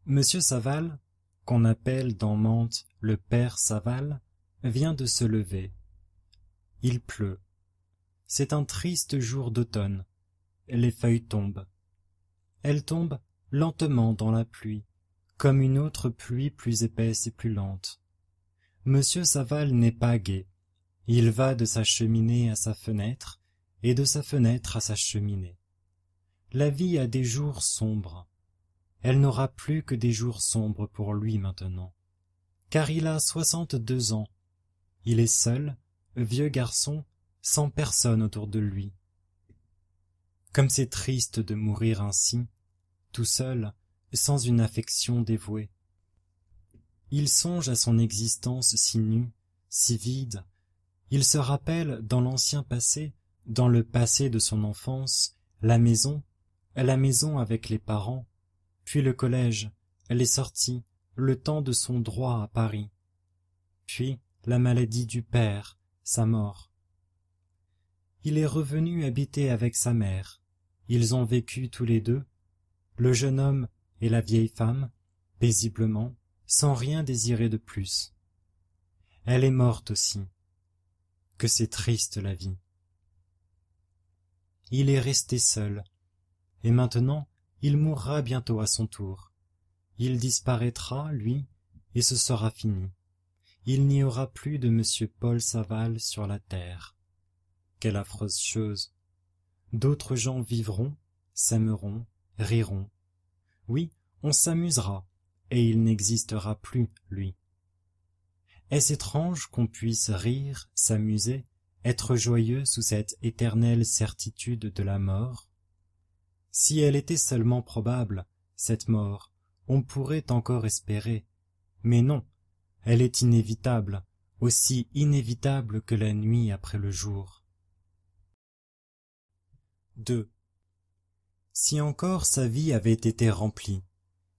Monsieur Saval, qu'on appelle dans Mantes le père Saval, vient de se lever. Il pleut. C'est un triste jour d'automne. Les feuilles tombent. Elles tombent lentement dans la pluie, comme une autre pluie plus épaisse et plus lente. Monsieur Saval n'est pas gai. Il va de sa cheminée à sa fenêtre, et de sa fenêtre à sa cheminée. La vie a des jours sombres. Elle n'aura plus que des jours sombres pour lui maintenant, car il a 62 ans. Il est seul, vieux garçon, sans personne autour de lui. Comme c'est triste de mourir ainsi, tout seul, sans une affection dévouée. Il songe à son existence si nue, si vide. Il se rappelle dans l'ancien passé, dans le passé de son enfance, la maison avec les parents, puis le collège, les sorties, le temps de son droit à Paris, puis la maladie du père, sa mort. Il est revenu habiter avec sa mère. Ils ont vécu tous les deux, le jeune homme et la vieille femme, paisiblement, sans rien désirer de plus. Elle est morte aussi. Que c'est triste la vie. Il est resté seul, et maintenant il mourra bientôt à son tour. Il disparaîtra, lui, et ce sera fini. Il n'y aura plus de monsieur Paul Saval sur la terre. Quelle affreuse chose! D'autres gens vivront, s'aimeront, riront. Oui, on s'amusera, et il n'existera plus, lui. Est-ce étrange qu'on puisse rire, s'amuser, être joyeux sous cette éternelle certitude de la mort? Si elle était seulement probable, cette mort, on pourrait encore espérer. Mais non, elle est inévitable, aussi inévitable que la nuit après le jour. 2. Si encore sa vie avait été remplie,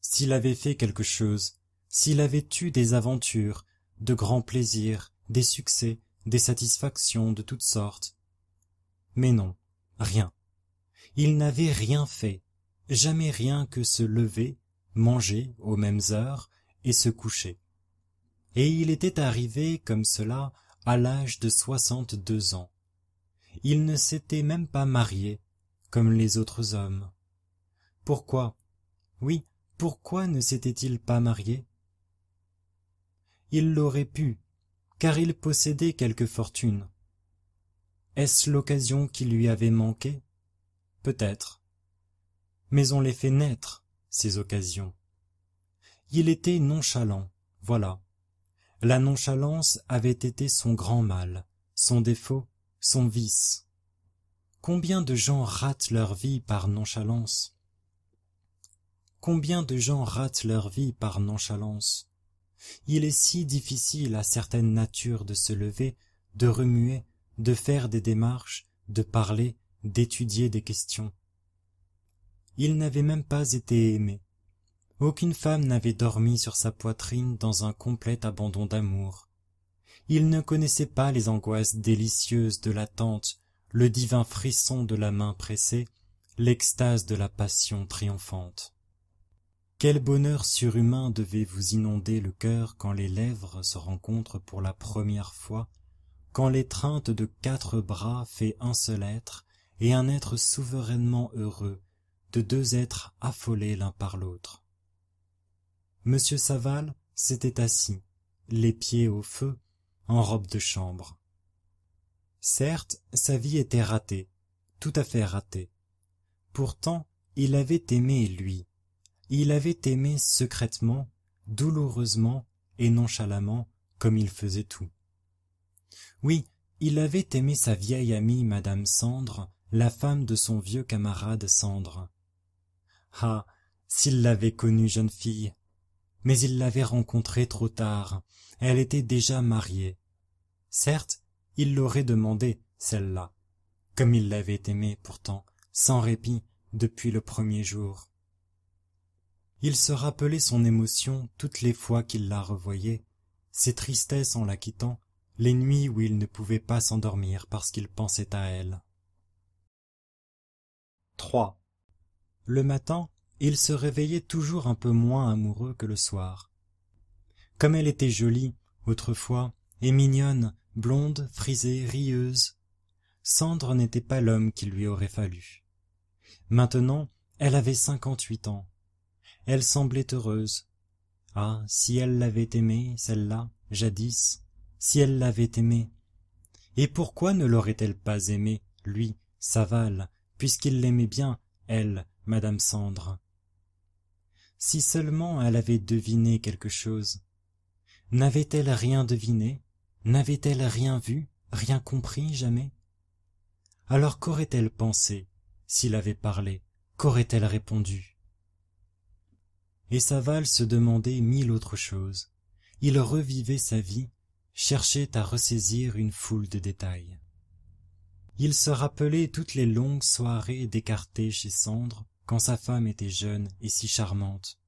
s'il avait fait quelque chose, s'il avait eu des aventures, de grands plaisirs, des succès, des satisfactions de toutes sortes. Mais non, rien. Il n'avait rien fait, jamais rien que se lever, manger aux mêmes heures et se coucher. Et il était arrivé comme cela à l'âge de 62 ans. Il ne s'était même pas marié, comme les autres hommes. Pourquoi? Oui, pourquoi ne s'était-il pas marié? Il l'aurait pu, car il possédait quelque fortune. Est-ce l'occasion qui lui avait manqué? Peut-être. Mais on les fait naître, ces occasions. Il était nonchalant, voilà. La nonchalance avait été son grand mal, son défaut, son vice. Combien de gens ratent leur vie par nonchalance? Combien de gens ratent leur vie par nonchalance? Il est si difficile à certaines natures de se lever, de remuer, de faire des démarches, de parler, d'étudier des questions. Il n'avait même pas été aimé. Aucune femme n'avait dormi sur sa poitrine dans un complet abandon d'amour. Il ne connaissait pas les angoisses délicieuses de l'attente, le divin frisson de la main pressée, l'extase de la passion triomphante. Quel bonheur surhumain devait vous inonder le cœur quand les lèvres se rencontrent pour la première fois, quand l'étreinte de 4 bras fait un seul être, et un être souverainement heureux, de 2 êtres affolés l'un par l'autre. Monsieur Saval s'était assis, les pieds au feu, en robe de chambre. Certes, sa vie était ratée, tout à fait ratée. Pourtant, il avait aimé lui. Il avait aimé secrètement, douloureusement et nonchalamment, comme il faisait tout. Oui, il avait aimé sa vieille amie Madame Sandre, la femme de son vieux camarade Sandre. Ah, s'il l'avait connue jeune fille! Mais il l'avait rencontrée trop tard, elle était déjà mariée. Certes, il l'aurait demandée, celle-là, comme il l'avait aimée pourtant, sans répit, depuis le premier jour. Il se rappelait son émotion toutes les fois qu'il la revoyait, ses tristesses en la quittant, les nuits où il ne pouvait pas s'endormir parce qu'il pensait à elle. 3. Le matin, il se réveillait toujours un peu moins amoureux que le soir. Comme elle était jolie, autrefois, et mignonne, blonde, frisée, rieuse, Sandre n'était pas l'homme qu'il lui aurait fallu. Maintenant, elle avait 58 ans. Elle semblait heureuse. Ah, si elle l'avait aimé, celle-là, jadis, si elle l'avait aimé. Et pourquoi ne l'aurait-elle pas aimé, lui, Saval, puisqu'il l'aimait bien, elle, madame Sandre? Si seulement elle avait deviné quelque chose. N'avait-elle rien deviné? N'avait-elle rien vu, rien compris jamais? Alors qu'aurait-elle pensé, s'il avait parlé? Qu'aurait-elle répondu? Et Saval se demandait mille autres choses. Il revivait sa vie, cherchait à ressaisir une foule de détails. Il se rappelait toutes les longues soirées d'écarté chez Sandre, quand sa femme était jeune et si charmante.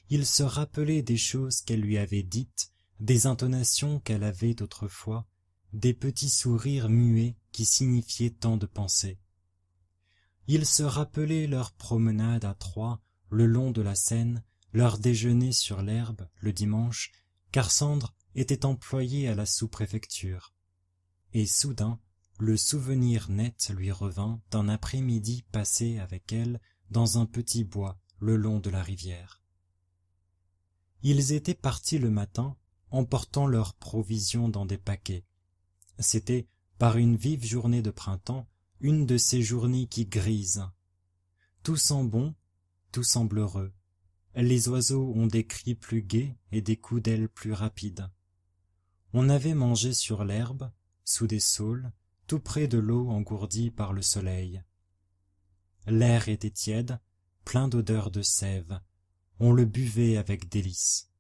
Il se rappelait des choses qu'elle lui avait dites, des intonations qu'elle avait autrefois, des petits sourires muets qui signifiaient tant de pensées. Il se rappelait leurs promenades à trois, le long de la Seine, leur déjeuner sur l'herbe, le dimanche, car Sandre était employée à la sous-préfecture. Et soudain, le souvenir net lui revint d'un après-midi passé avec elle dans un petit bois le long de la rivière. Ils étaient partis le matin, emportant leurs provisions dans des paquets. C'était, par une vive journée de printemps, une de ces journées qui grisent. Tout sent bon, tout semble heureux. Les oiseaux ont des cris plus gais et des coups d'ailes plus rapides. On avait mangé sur l'herbe, sous des saules, tout près de l'eau engourdie par le soleil. L'air était tiède, plein d'odeurs de sève. On le buvait avec délice.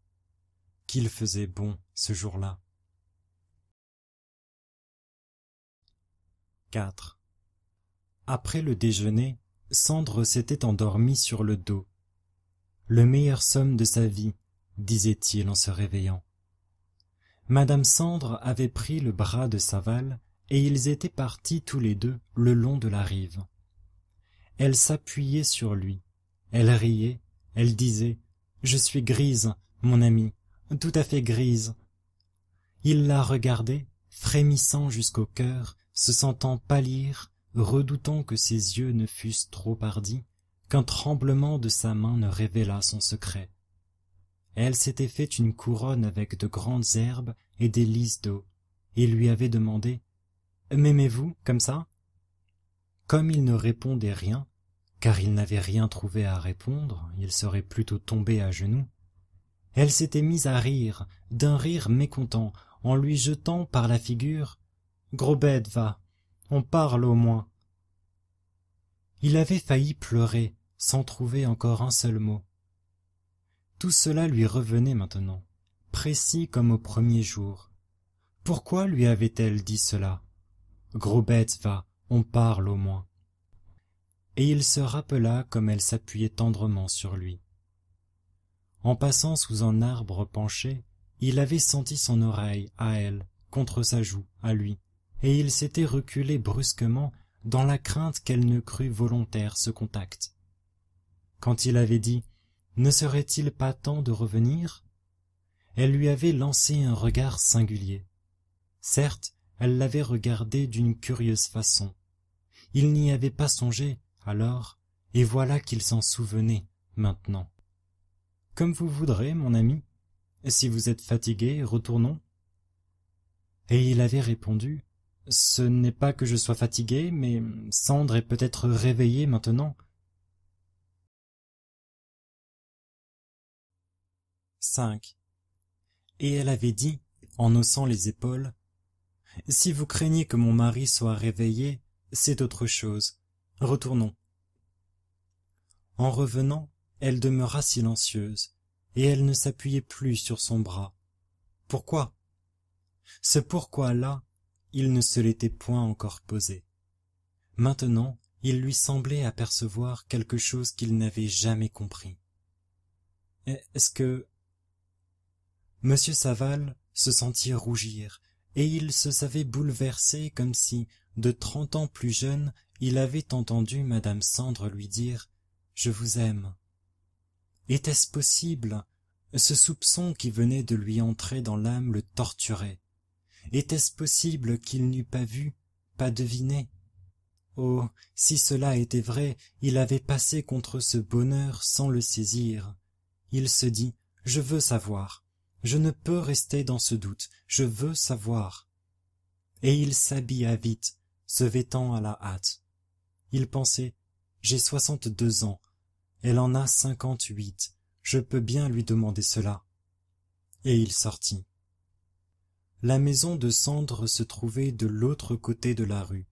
Qu'il faisait bon, ce jour-là. 4. Après le déjeuner, Sandre s'était endormi sur le dos. Le meilleur somme de sa vie, disait-il en se réveillant. Madame Sandre avait pris le bras de Saval, et ils étaient partis tous les deux le long de la rive. Elle s'appuyait sur lui, elle riait, elle disait « Je suis grise, mon ami, tout à fait grise. » Il la regardait, frémissant jusqu'au cœur, se sentant pâlir, redoutant que ses yeux ne fussent trop hardis, qu'un tremblement de sa main ne révélât son secret. Elle s'était fait une couronne avec de grandes herbes et des lys d'eau, et lui avait demandé « M'aimez-vous comme ça ?» Comme il ne répondait rien, car il n'avait rien trouvé à répondre, il serait plutôt tombé à genoux, elle s'était mise à rire, d'un rire mécontent, en lui jetant par la figure « Gros bête, va, on parle au moins !» Il avait failli pleurer, sans trouver encore un seul mot. Tout cela lui revenait maintenant, précis comme au premier jour. Pourquoi lui avait-elle dit cela? Gros bête, va, on parle au moins. Et il se rappela comme elle s'appuyait tendrement sur lui. En passant sous un arbre penché, il avait senti son oreille, à elle, contre sa joue, à lui, et il s'était reculé brusquement dans la crainte qu'elle ne crût volontaire ce contact. Quand il avait dit « Ne serait-il pas temps de revenir ?» elle lui avait lancé un regard singulier. Certes, elle l'avait regardé d'une curieuse façon. Il n'y avait pas songé, alors, et voilà qu'il s'en souvenait, maintenant. « Comme vous voudrez, mon ami. Si vous êtes fatigué, retournons. » Et il avait répondu « Ce n'est pas que je sois fatigué, mais Sandre est peut-être réveillée maintenant. » 5. Et elle avait dit, en haussant les épaules, « Si vous craignez que mon mari soit réveillé, c'est autre chose. Retournons. » En revenant, elle demeura silencieuse, et elle ne s'appuyait plus sur son bras. Pourquoi? Ce pourquoi-là, il ne se l'était point encore posé. Maintenant, il lui semblait apercevoir quelque chose qu'il n'avait jamais compris. Est-ce que... Monsieur Saval se sentit rougir, et il se savait bouleversé comme si, de 30 ans plus jeune, il avait entendu madame Sandre lui dire « Je vous aime ». Était-ce possible? Ce soupçon qui venait de lui entrer dans l'âme le torturait. Était-ce possible qu'il n'eût pas vu, pas deviné? Oh, si cela était vrai, il avait passé contre ce bonheur sans le saisir. Il se dit, je veux savoir, je ne peux rester dans ce doute, je veux savoir. Et il s'habilla vite, se vêtant à la hâte. Il pensait, j'ai 62 ans, elle en a 58, je peux bien lui demander cela. Et il sortit. La maison de Sandre se trouvait de l'autre côté de la rue,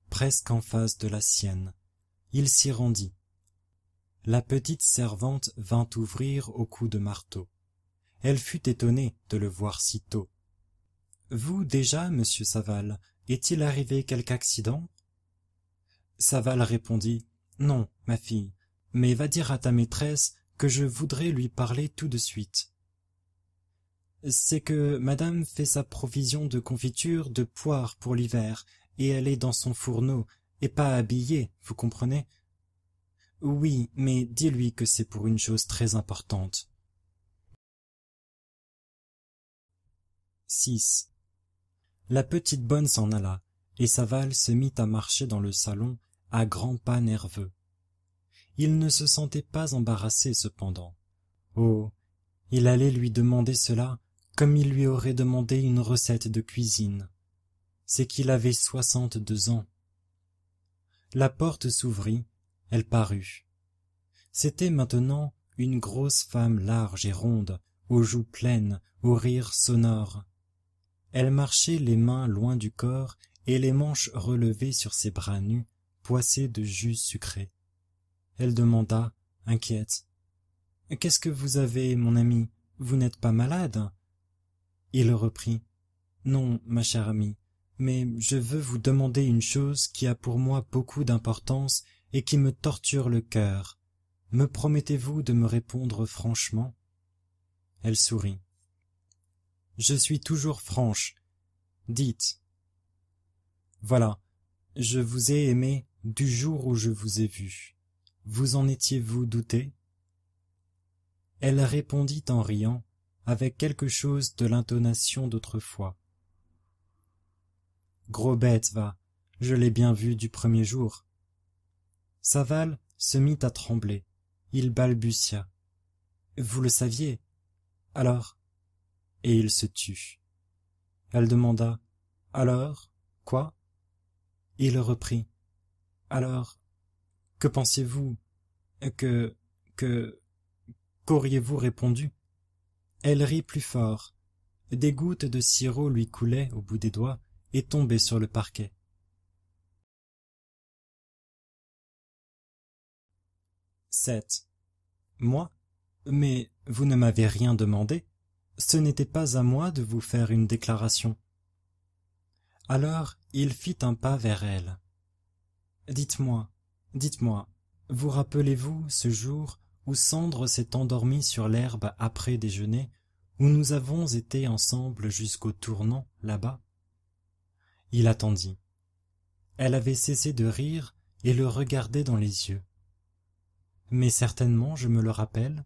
presque en face de la sienne. Il s'y rendit. La petite servante vint ouvrir au coup de marteau. Elle fut étonnée de le voir si tôt. « Vous déjà, monsieur Saval, est-il arrivé quelque accident ?» Saval répondit « Non, ma fille, mais va dire à ta maîtresse que je voudrais lui parler tout de suite. » C'est que madame fait sa provision de confiture de poire pour l'hiver, et elle est dans son fourneau, et pas habillée, vous comprenez? Oui, mais dis-lui que c'est pour une chose très importante. 6. La petite bonne s'en alla, et Saval se mit à marcher dans le salon à grands pas nerveux. Il ne se sentait pas embarrassé cependant. Oh, il allait lui demander cela comme il lui aurait demandé une recette de cuisine. C'est qu'il avait 62 ans. La porte s'ouvrit, elle parut. C'était maintenant une grosse femme large et ronde, aux joues pleines, au rire sonore. Elle marchait les mains loin du corps et les manches relevées sur ses bras nus, poissés de jus sucré. Elle demanda, inquiète, « Qu'est-ce que vous avez, mon ami? Vous n'êtes pas malade ?» Il reprit, « Non, ma chère amie, mais je veux vous demander une chose qui a pour moi beaucoup d'importance et qui me torture le cœur. Me promettez-vous de me répondre franchement ?» Elle sourit. « Je suis toujours franche. Dites. » « Voilà, je vous ai aimé du jour où je vous ai vu. Vous en étiez-vous douté ?» Elle répondit en riant, avec quelque chose de l'intonation d'autrefois. « Gros bête, va, je l'ai bien vu du premier jour. » Saval se mit à trembler. Il balbutia. « Vous le saviez? Alors ?» Et il se tut. Elle demanda. « Alors, quoi ?» Il reprit. « Alors, que pensiez-vous? Qu'auriez-vous répondu ?» Elle rit plus fort. Des gouttes de sirop lui coulaient au bout des doigts et tombaient sur le parquet. 7. Moi? Mais vous ne m'avez rien demandé. Ce n'était pas à moi de vous faire une déclaration. Alors il fit un pas vers elle. Dites-moi, vous rappelez-vous ce jour où Sandre s'est endormie sur l'herbe après déjeuner, où nous avons été ensemble jusqu'au tournant, là-bas? Il attendit. Elle avait cessé de rire et le regardait dans les yeux. Mais certainement, je me le rappelle.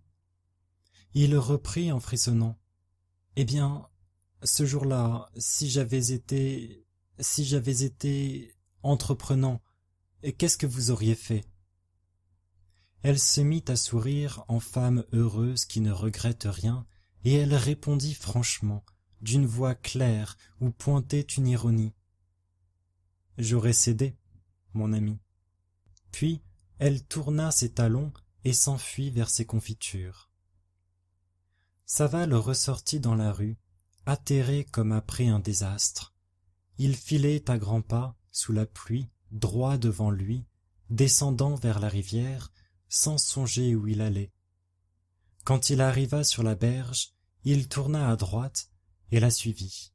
Il reprit en frissonnant. Eh bien, ce jour-là, si j'avais été entreprenant, qu'est-ce que vous auriez fait? Elle se mit à sourire en femme heureuse qui ne regrette rien, et elle répondit franchement, d'une voix claire où pointait une ironie. J'aurais cédé, mon ami. Puis elle tourna ses talons et s'enfuit vers ses confitures. Saval ressortit dans la rue, atterré comme après un désastre. Il filait à grands pas, sous la pluie, droit devant lui, descendant vers la rivière, sans songer où il allait. Quand il arriva sur la berge, il tourna à droite et la suivit.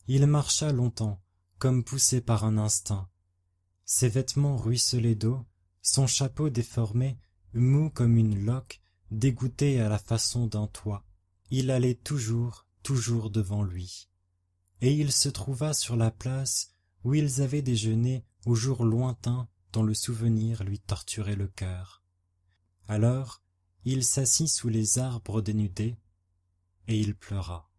Il marcha longtemps, comme poussé par un instinct. Ses vêtements ruisselaient d'eau, son chapeau déformé, mou comme une loque, dégoûté à la façon d'un toit. Il allait toujours devant lui. Et il se trouva sur la place où ils avaient déjeuné au jour lointain dont le souvenir lui torturait le cœur. Alors il s'assit sous les arbres dénudés, et il pleura.